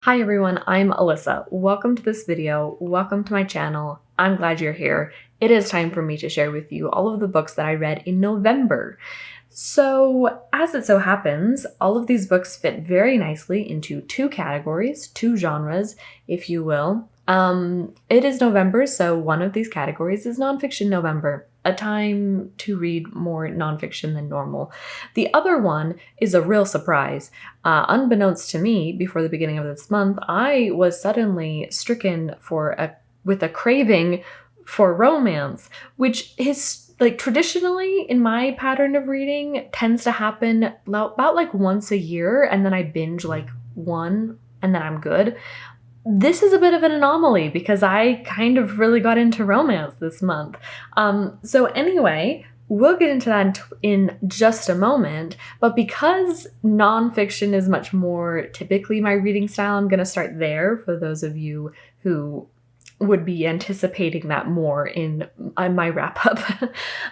Hi everyone, I'm Alyssa. Welcome to this video. Welcome to my channel. I'm glad you're here. It is time for me to share with you all of the books that I read in November. So, as it so happens, all of these books fit very nicely into two categories, two genres, if you will. It is November, so one of these categories is nonfiction November, a time to read more nonfiction than normal. The other one is a real surprise. Unbeknownst to me, before the beginning of this month, I was suddenly stricken with a craving for romance, which is traditionally in my pattern of reading tends to happen about like once a year, and then I binge like one and then I'm good. This is a bit of an anomaly because I kind of really got into romance this month. So anyway, we'll get into that in just a moment, but because nonfiction is much more typically my reading style, I'm going to start there for those of you who would be anticipating that more in my wrap-up.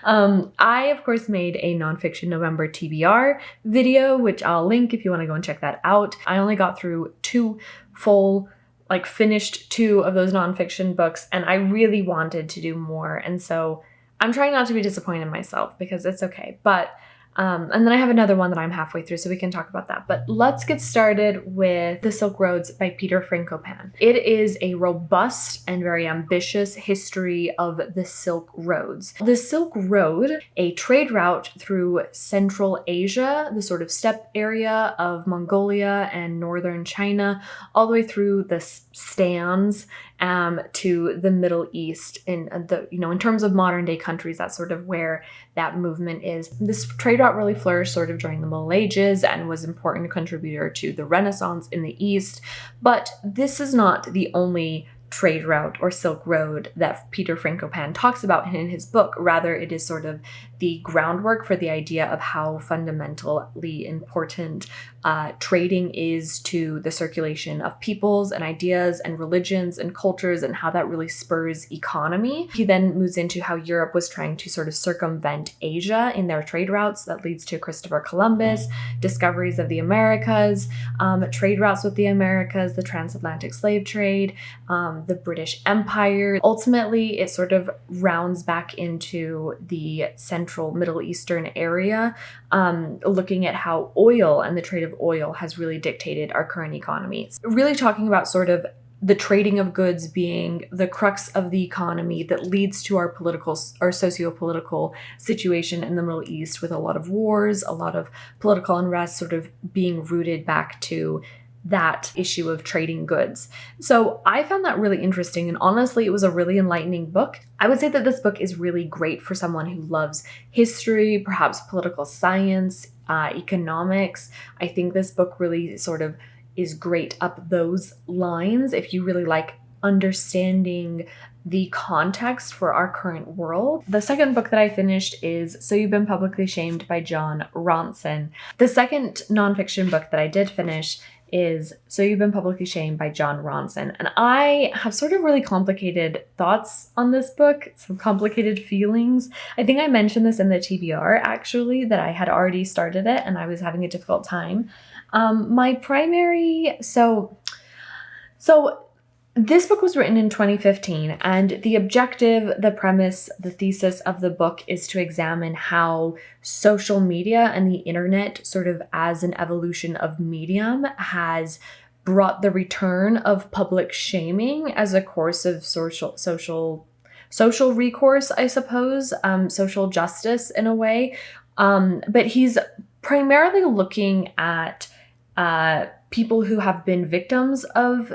I, of course, made a nonfiction November TBR video, which I'll link if you want to go and check that out. I only got through finished two of those nonfiction books, and I really wanted to do more, and so I'm trying not to be disappointed in myself because it's okay. But and then I have another one that I'm halfway through, so we can talk about that. But let's get started with The Silk Roads by Peter Frankopan. It is a robust and very ambitious history of the Silk Roads. The Silk Road, a trade route through Central Asia, the sort of steppe area of Mongolia and northern China, all the way through the stands to the Middle East. In terms of modern day countries, that's sort of where that movement is. This trade route really flourished sort of during the Middle Ages and was an important contributor to the Renaissance in the East. But this is not the only trade route or Silk Road that Peter Frankopan talks about in his book. Rather, it is sort of the groundwork for the idea of how fundamentally important trading is to the circulation of peoples and ideas and religions and cultures, and how that really spurs economy. He then moves into how Europe was trying to sort of circumvent Asia in their trade routes. That leads to Christopher Columbus, discoveries of the Americas, trade routes with the Americas, the transatlantic slave trade, the British Empire. Ultimately, it sort of rounds back into the central Middle Eastern area, looking at how oil and the trade of oil has really dictated our current economy. Really talking about sort of the trading of goods being the crux of the economy that leads to our socio-political situation in the Middle East, with a lot of wars, a lot of political unrest sort of being rooted back to that issue of trading goods. So I found that really interesting, and honestly, it was a really enlightening book. I would say that this book is really great for someone who loves history, perhaps political science, economics. I think this book really sort of is great up those lines if you really like understanding the context for our current world. The second book that I finished is So You've Been Publicly Shamed by Jon Ronson. The second nonfiction book that I did finish is So You've Been Publicly Shamed by Jon Ronson. And I have sort of really complicated thoughts on this book, some complicated feelings. I think I mentioned this in the TBR actually, that I had already started it and I was having a difficult time. This book was written in 2015, and the objective, the premise, the thesis of the book is to examine how social media and the internet, sort of as an evolution of medium, has brought the return of public shaming as a course of social recourse, I suppose, social justice in a way. But he's primarily looking at people who have been victims of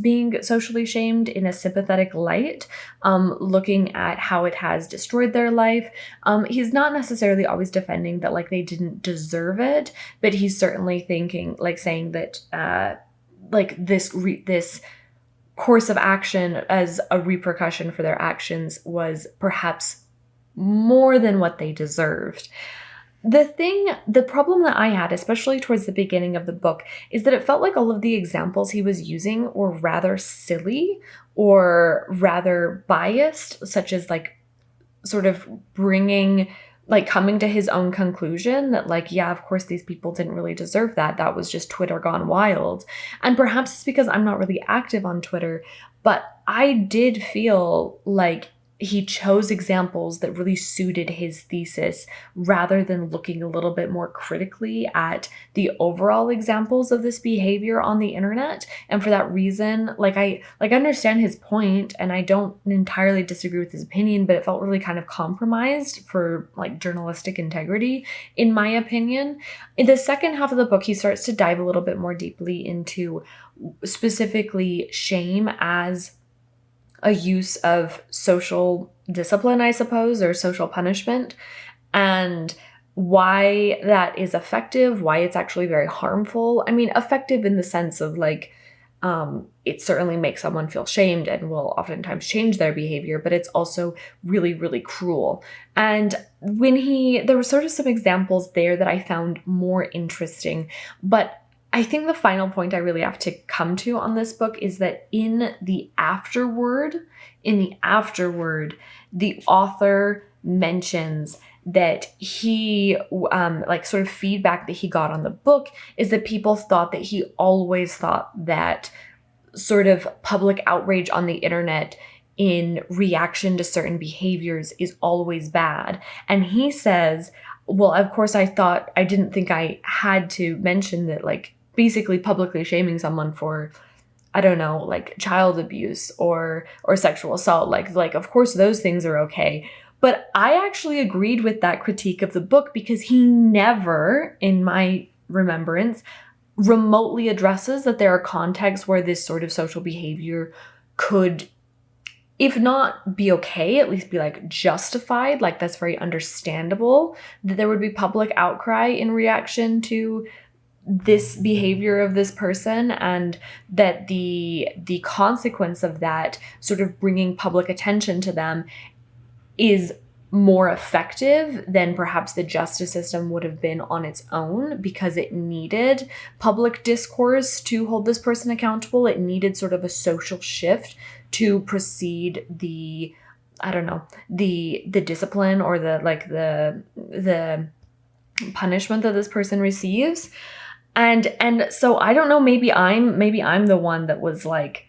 being socially shamed in a sympathetic light, looking at how it has destroyed their life. He's not necessarily always defending that like they didn't deserve it, but he's certainly saying that this course of action as a repercussion for their actions was perhaps more than what they deserved. The problem that I had, especially towards the beginning of the book, is that it felt like all of the examples he was using were rather silly or rather biased, such as like sort of bringing like coming to his own conclusion that like, yeah, of course these people didn't really deserve that. That was just Twitter gone wild. And perhaps it's because I'm not really active on Twitter, but I did feel like he chose examples that really suited his thesis rather than looking a little bit more critically at the overall examples of this behavior on the internet. And for that reason, I understand his point and I don't entirely disagree with his opinion, but it felt really kind of compromised for like journalistic integrity, in my opinion. In the second half of the book, he starts to dive a little bit more deeply into specifically shame as a use of social discipline, I suppose, or social punishment, and why that is effective, why it's actually very harmful. I mean, effective in the sense of like, it certainly makes someone feel shamed and will oftentimes change their behavior, but it's also really, really cruel. And there were sort of some examples there that I found more interesting, but I think the final point I really have to come to on this book is that in the afterword, the author mentions that he, sort of feedback that he got on the book is that people thought that he always thought that sort of public outrage on the internet in reaction to certain behaviors is always bad. And he says, well, of course I didn't think I had to mention that, like, basically publicly shaming someone for, I don't know, like child abuse or sexual assault, like of course those things are okay. But I actually agreed with that critique of the book because he never, in my remembrance, remotely addresses that there are contexts where this sort of social behavior could, if not be okay, at least be like justified. Like that's very understandable that there would be public outcry in reaction to this behavior of this person, and that the consequence of that sort of bringing public attention to them is more effective than perhaps the justice system would have been on its own, because it needed public discourse to hold this person accountable. It needed sort of a social shift to precede the discipline or the punishment that this person receives. And so I don't know, maybe I'm the one that was like,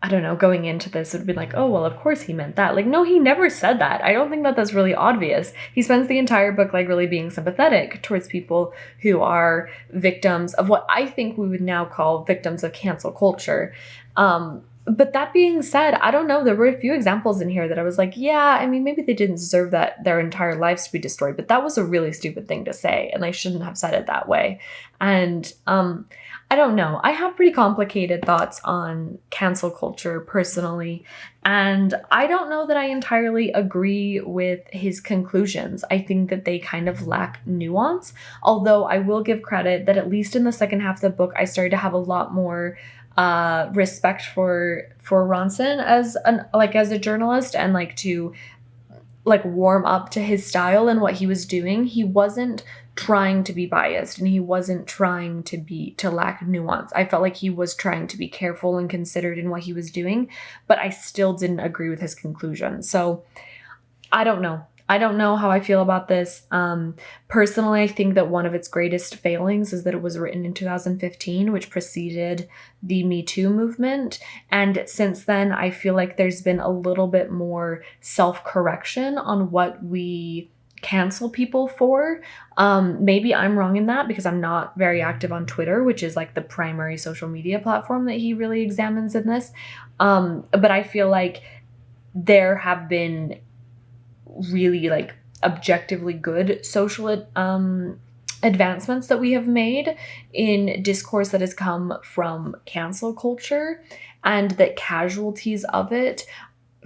I don't know, going into this would be like, oh, well, of course he meant that. Like, no, he never said that. I don't think that that's really obvious. He spends the entire book like really being sympathetic towards people who are victims of what I think we would now call victims of cancel culture. But that being said, I don't know, there were a few examples in here that I was like, yeah, I mean, maybe they didn't deserve that their entire lives to be destroyed, but that was a really stupid thing to say, and I shouldn't have said it that way. And I don't know. I have pretty complicated thoughts on cancel culture personally, and I don't know that I entirely agree with his conclusions. I think that they kind of lack nuance, although I will give credit that at least in the second half of the book, I started to have a lot more respect for Ronson as a journalist, and like to like warm up to his style and what he was doing. He wasn't trying to be biased, and he wasn't trying to lack nuance. I felt like he was trying to be careful and considered in what he was doing, but I still didn't agree with his conclusion. So I don't know. I don't know how I feel about this. Personally, I think that one of its greatest failings is that it was written in 2015, which preceded the Me Too movement. And since then, I feel like there's been a little bit more self-correction on what we cancel people for. Maybe I'm wrong in that because I'm not very active on Twitter, which is like the primary social media platform that he really examines in this. But I feel like there have been really like objectively good social advancements that we have made in discourse that has come from cancel culture, and that casualties of it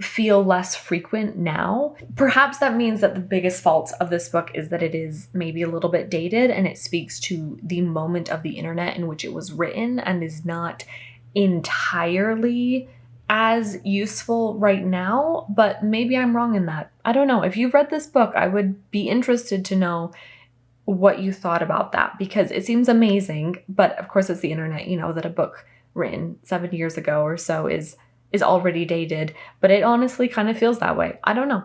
feel less frequent now. Perhaps that means that the biggest fault of this book is that it is maybe a little bit dated, and it speaks to the moment of the internet in which it was written and is not entirely as useful right now, but maybe I'm wrong in that. I don't know. If you've read this book, I would be interested to know what you thought about that, because it seems amazing, but of course it's the internet, you know, that a book written 7 years ago or so is already dated, but it honestly kind of feels that way. I don't know.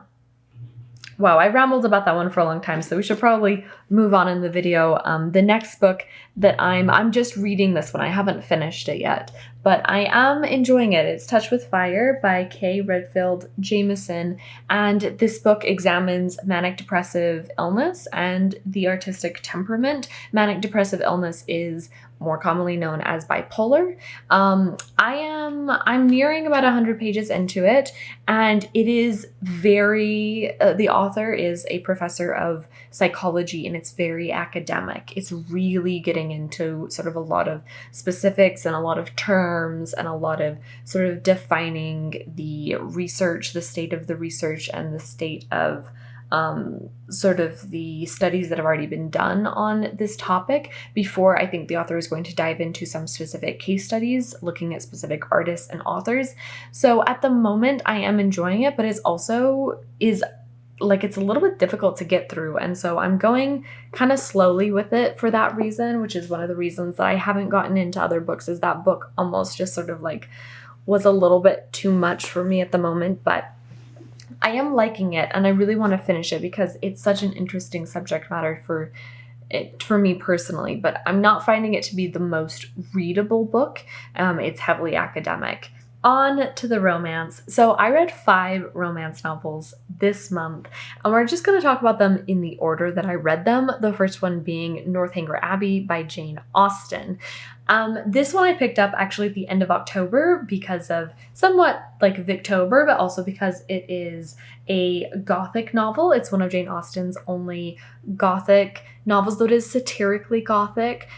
wow, I rambled about that one for a long time, so we should probably move on in the video. The next book that I'm just reading this one. I haven't finished it yet, but I am enjoying it. It's Touch with Fire by Redfield Jamison, and this book examines manic-depressive illness and the artistic temperament. Manic-depressive illness is more commonly known as bipolar. I'm nearing about 100 pages into it, and it is very, the author is a professor of psychology, and it's very academic. It's really getting into sort of a lot of specifics and a lot of terms and a lot of sort of defining the research, the state of the research, and the state of sort of the studies that have already been done on this topic before I think the author is going to dive into some specific case studies looking at specific artists and authors. So at the moment I am enjoying it, but it's also it's a little bit difficult to get through. And so I'm going kind of slowly with it for that reason, which is one of the reasons that I haven't gotten into other books, is that book almost just sort of like was a little bit too much for me at the moment. But I am liking it, and I really want to finish it because it's such an interesting subject matter for me personally, but I'm not finding it to be the most readable book. It's heavily academic. On to the romance. So I read 5 romance novels this month, and we're just going to talk about them in the order that I read them. The first one being Northanger Abbey by Jane Austen. This one I picked up actually at the end of October because of somewhat like Victober, but also because it is a Gothic novel. It's one of Jane Austen's only Gothic novels, though it is satirically Gothic.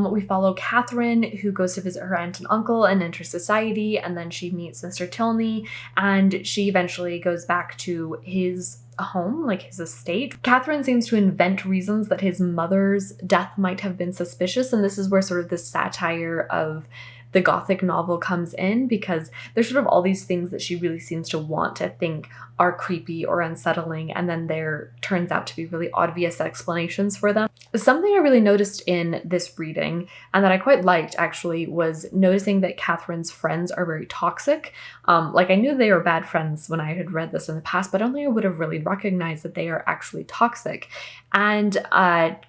We follow Catherine, who goes to visit her aunt and uncle and enters society, and then she meets Mr. Tilney, and she eventually goes back to his home, like his estate. Catherine seems to invent reasons that his mother's death might have been suspicious, and this is where sort of the satire of the Gothic novel comes in, because there's sort of all these things that she really seems to want to think are creepy or unsettling, and then there turns out to be really obvious explanations for them. Something I really noticed in this reading, and that I quite liked actually, was noticing that Catherine's friends are very toxic. I knew they were bad friends when I had read this in the past, but I don't think I would have really recognized that they are actually toxic. And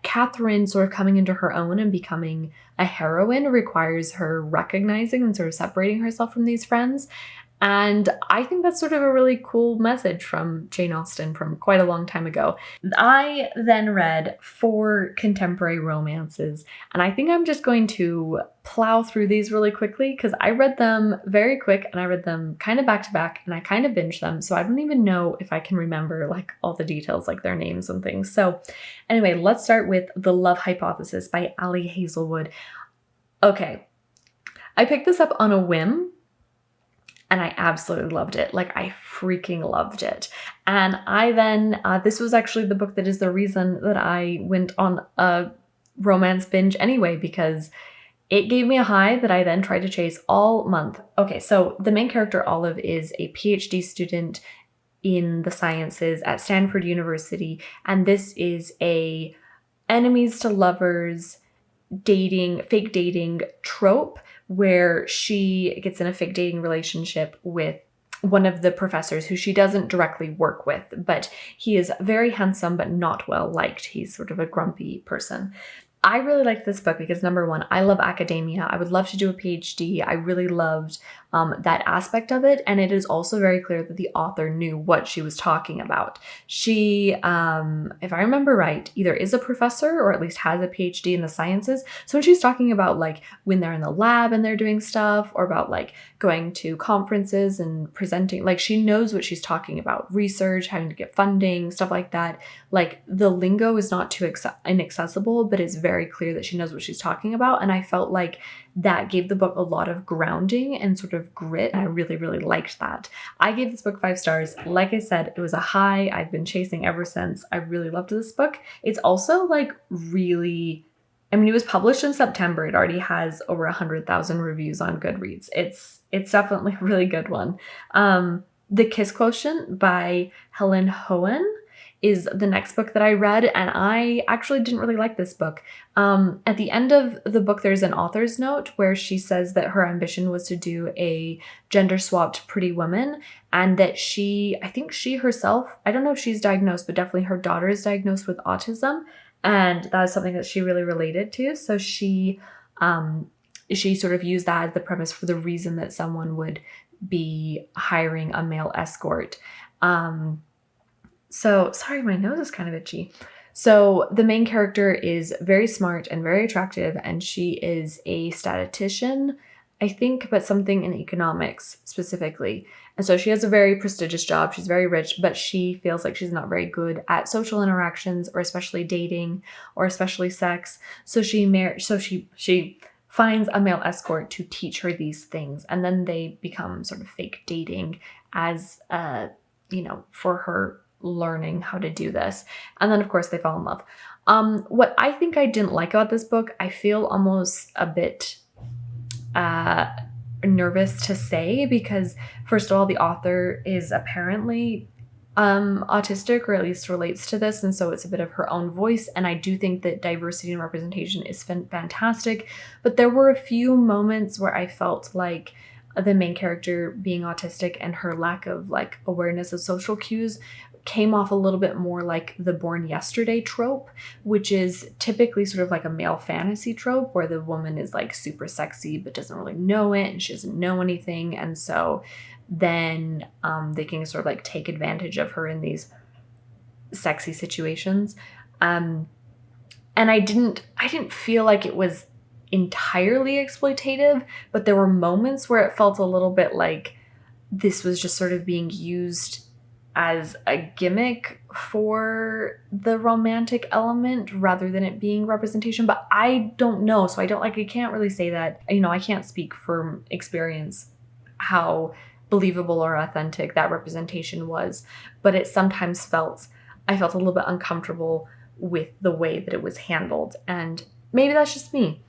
Catherine sort of coming into her own and becoming a heroine requires her recognizing and sort of separating herself from these friends. And I think that's sort of a really cool message from Jane Austen from quite a long time ago. I then read 4 contemporary romances, and I think I'm just going to plow through these really quickly because I read them very quick and I read them kind of back to back and I kind of binged them. So I don't even know if I can remember like all the details, like their names and things. So anyway, let's start with The Love Hypothesis by Ali Hazelwood. Okay, I picked this up on a whim, and I absolutely loved it. Like, I freaking loved it. And I then, this was actually the book that is the reason that I went on a romance binge anyway, because it gave me a high that I then tried to chase all month. Okay, so the main character, Olive, is a PhD student in the sciences at Stanford University. And this is a enemies to lovers fake dating trope, where she gets in a fake dating relationship with one of the professors who she doesn't directly work with, but he is very handsome but not well liked. He's sort of a grumpy person. I really liked this book because, number one, I love academia. I would love to do a PhD. I really loved that aspect of it. And it is also very clear that the author knew what she was talking about. She, if I remember right, either is a professor or at least has a PhD in the sciences. So when she's talking about like when they're in the lab and they're doing stuff, or about like going to conferences and presenting, like she knows what she's talking about. Research, having to get funding, stuff like that. Like the lingo is not too inaccessible, but it's very clear that she knows what she's talking about. And I felt like that gave the book a lot of grounding and sort of grit. And I really, really liked that. I gave this book 5 stars. Like I said, it was a high I've been chasing ever since. I really loved this book. It's also like really, I mean, it was published in September. It already has over 100,000 reviews on Goodreads. It's definitely a really good one. The Kiss Quotient by Helen Hoang is the next book that I read, and I actually didn't really like this book. At the end of the book, there's an author's note where she says that her ambition was to do a gender-swapped Pretty Woman, and that I think she herself, I don't know if she's diagnosed, but definitely her daughter is diagnosed with autism, and that is something that she really related to. So she sort of used that as the premise for the reason that someone would be hiring a male escort. So, sorry, my nose is kind of itchy. So the main character is very smart and very attractive, and she is a statistician, I think, but something in economics specifically. And so she has a very prestigious job. She's very rich, but she feels like she's not very good at social interactions, or especially dating, or especially sex. So she finds a male escort to teach her these things, and then they become sort of fake dating as for her learning how to do this. And then of course they fall in love. What I think I didn't like about this book, I feel almost a bit nervous to say, because first of all, the author is apparently autistic, or at least relates to this, and so it's a bit of her own voice, and I do think that diversity and representation is fantastic, but there were a few moments where I felt like the main character being autistic and her lack of like awareness of social cues came off a little bit more like the Born Yesterday trope, which is typically sort of like a male fantasy trope where the woman is like super sexy but doesn't really know it, and she doesn't know anything, and so then they can sort of like take advantage of her in these sexy situations. And I didn't feel like it was entirely exploitative, but there were moments where it felt a little bit like this was just sort of being used as a gimmick for the romantic element rather than it being representation. But I don't know, so I can't really say that, I can't speak from experience how believable or authentic that representation was, but it sometimes I felt a little bit uncomfortable with the way that it was handled, and maybe that's just me.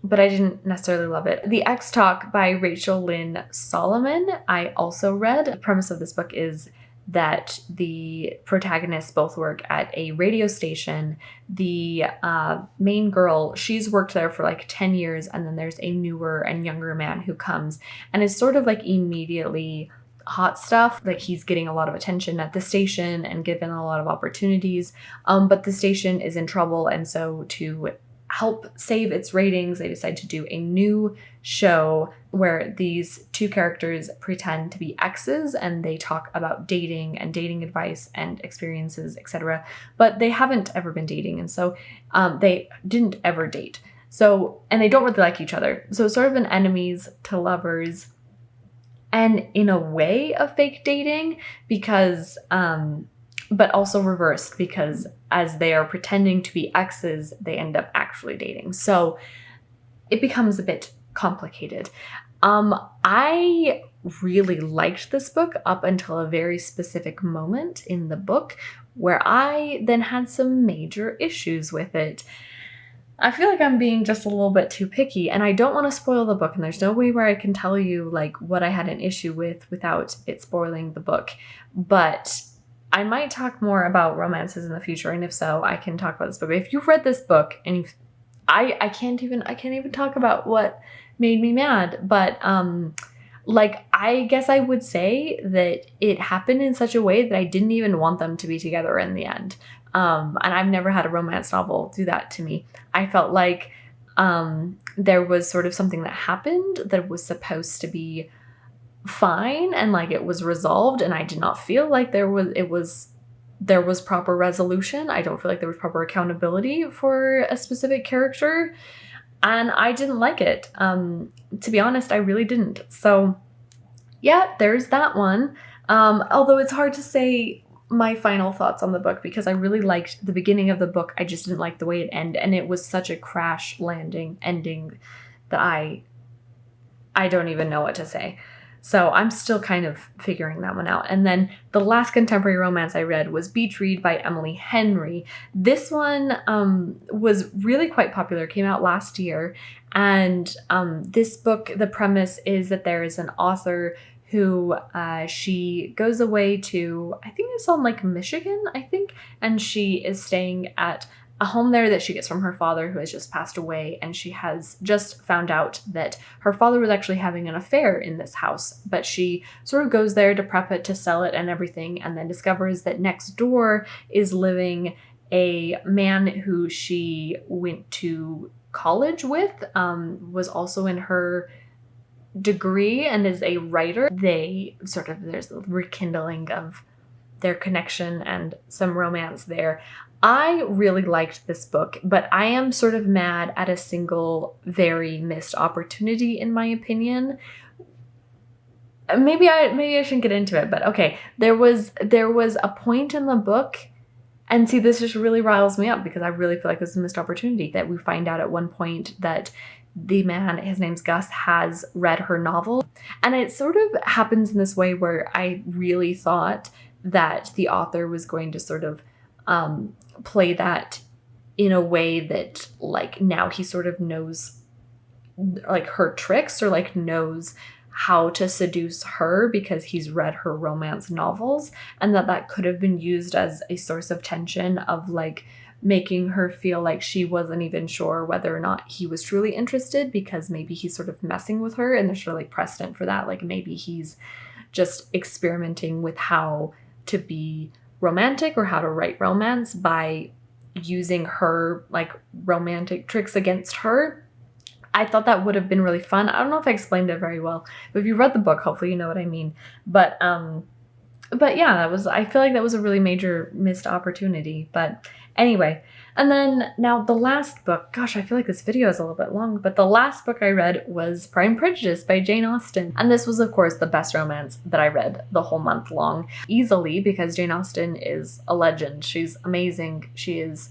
But I didn't necessarily love it. The X Talk by Rachel Lynn Solomon, I also read. The premise of this book is that the protagonists both work at a radio station. The main girl, she's worked there for like 10 years, and then there's a newer and younger man who comes and is sort of like immediately hot stuff. Like he's getting a lot of attention at the station and given a lot of opportunities, but the station is in trouble, and so to help save its ratings, they decide to do a new show where these two characters pretend to be exes, and they talk about dating and dating advice and experiences, etc. But they haven't ever been dating, and so they didn't ever date. So, and they don't really like each other. So it's sort of an enemies to lovers, and in a way a fake dating, because but also reversed, because as they are pretending to be exes, they end up actually dating. So it becomes a bit complicated. I really liked this book up until a very specific moment in the book where I then had some major issues with it. I feel like I'm being just a little bit too picky, and I don't want to spoil the book, and there's no way where I can tell you like what I had an issue with without it spoiling the book. But I might talk more about romances in the future, and if so, I can talk about this book. But if you've read this book and I can't even talk about what made me mad, but like I guess I would say that it happened in such a way that I didn't even want them to be together in the end. And I've never had a romance novel do that to me. I felt like there was sort of something that happened that was supposed to be fine, and like it was resolved, and I did not feel like there was proper resolution. I don't feel like there was proper accountability for a specific character, and I didn't like it. To be honest, I really didn't. So yeah, there's that one. Although it's hard to say my final thoughts on the book, because I really liked the beginning of the book. I just didn't like the way it ended, and it was such a crash landing ending that I don't even know what to say. So I'm still kind of figuring that one out. And then the last contemporary romance I read was Beach Read by Emily Henry. This one was really quite popular, came out last year. And this book, the premise is that there is an author who she goes away to, I think it's on like Michigan, I think, and she is staying at a home there that she gets from her father, who has just passed away, and she has just found out that her father was actually having an affair in this house, but she sort of goes there to prep it, to sell it and everything, and then discovers that next door is living a man who she went to college with, was also in her degree and is a writer. There's a rekindling of their connection and some romance there. I really liked this book, but I am sort of mad at a single very missed opportunity, in my opinion. Maybe I shouldn't get into it, but okay. There was a point in the book, and see, this just really riles me up because I really feel like this is a missed opportunity, that we find out at one point that the man, his name's Gus, has read her novel. And it sort of happens in this way where I really thought that the author was going to sort of play that in a way that, like, now he sort of knows like her tricks, or like knows how to seduce her because he's read her romance novels, and that could have been used as a source of tension, of like making her feel like she wasn't even sure whether or not he was truly interested, because maybe he's sort of messing with her, and there's sort of like precedent for that. Like maybe he's just experimenting with how to be romantic or how to write romance by using her like romantic tricks against her. I thought that would have been really fun. I don't know if I explained it very well, but if you read the book, hopefully you know what I mean. But yeah, I feel like that was a really major missed opportunity. But anyway, and then now the last book, gosh, I feel like this video is a little bit long, but the last book I read was Pride and Prejudice by Jane Austen. And this was, of course, the best romance that I read the whole month long, easily, because Jane Austen is a legend. She's amazing. She is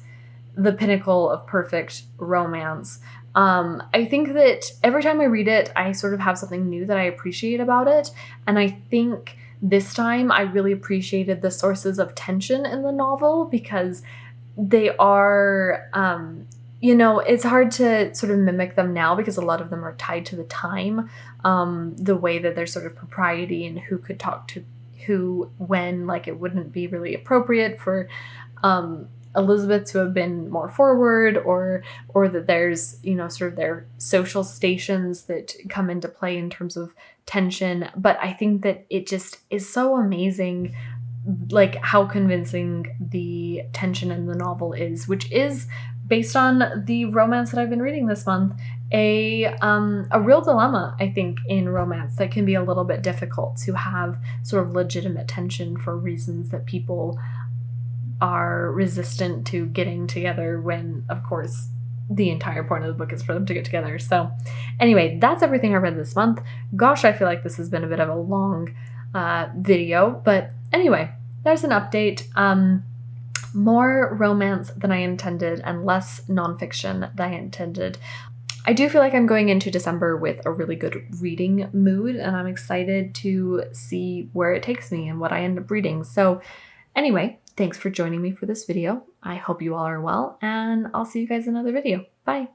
the pinnacle of perfect romance. I think that every time I read it, I sort of have something new that I appreciate about it. And I think this time I really appreciated the sources of tension in the novel, because they are, it's hard to sort of mimic them now because a lot of them are tied to the time, the way that there's sort of propriety and who could talk to who when, like it wouldn't be really appropriate for Elizabeth to have been more forward, or that there's, sort of their social stations that come into play in terms of tension. But I think that it just is so amazing, like how convincing the tension in the novel is, which is based on the romance that I've been reading this month, a real dilemma, I think, in romance that can be a little bit difficult to have sort of legitimate tension for reasons that people are resistant to getting together, when, of course, the entire point of the book is for them to get together. So anyway, that's everything I read this month. Gosh, I feel like this has been a bit of a long video, but anyway, there's an update. More romance than I intended and less nonfiction than I intended. I do feel like I'm going into December with a really good reading mood, and I'm excited to see where it takes me and what I end up reading. So anyway, thanks for joining me for this video. I hope you all are well, and I'll see you guys in another video. Bye!